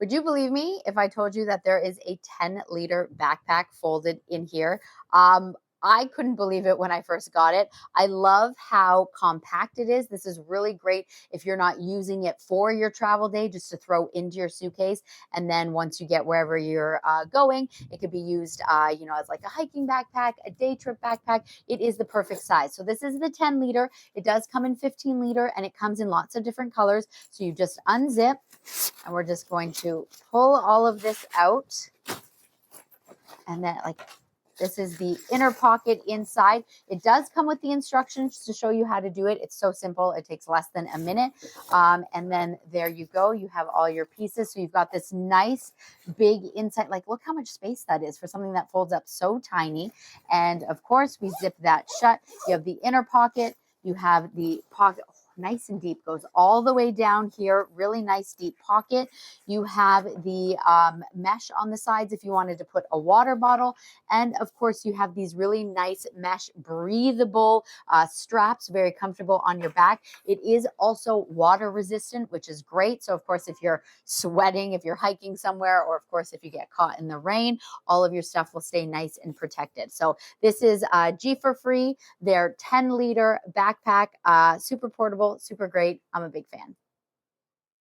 Would you believe me if I told you that there is a 10-liter backpack folded in here? I couldn't believe it when I first got it. I love how compact it is. This is really great if you're not using it for your travel day, just to throw into your suitcase. And then once you get wherever you're going, it could be used, as like a hiking backpack, a day trip backpack. It is the perfect size. So this is the 10-liter. It does come in 15-liter, and it comes in lots of different colors. So you just unzip, and we're just going to pull all of this out. And then this is the inner pocket inside. It does come with the instructions to show you how to do it. It's so simple. It takes less than a minute. And then there you go. You have all your pieces. So you've got this nice big inside. Like, look how much space that is for something that folds up so tiny. And of course, we zip that shut. You have the inner pocket. You have the pocket. Nice and deep, goes all the way down here. Really nice deep pocket. You have the mesh on the sides if you wanted to put a water bottle. And of course, you have these really nice mesh breathable straps, very comfortable on your back. It is also water resistant, which is great. So of course, if you're sweating, if you're hiking somewhere, or of course, if you get caught in the rain, all of your stuff will stay nice and protected. So this is G for Free, their 10-liter backpack, super portable, super great. I'm a big fan.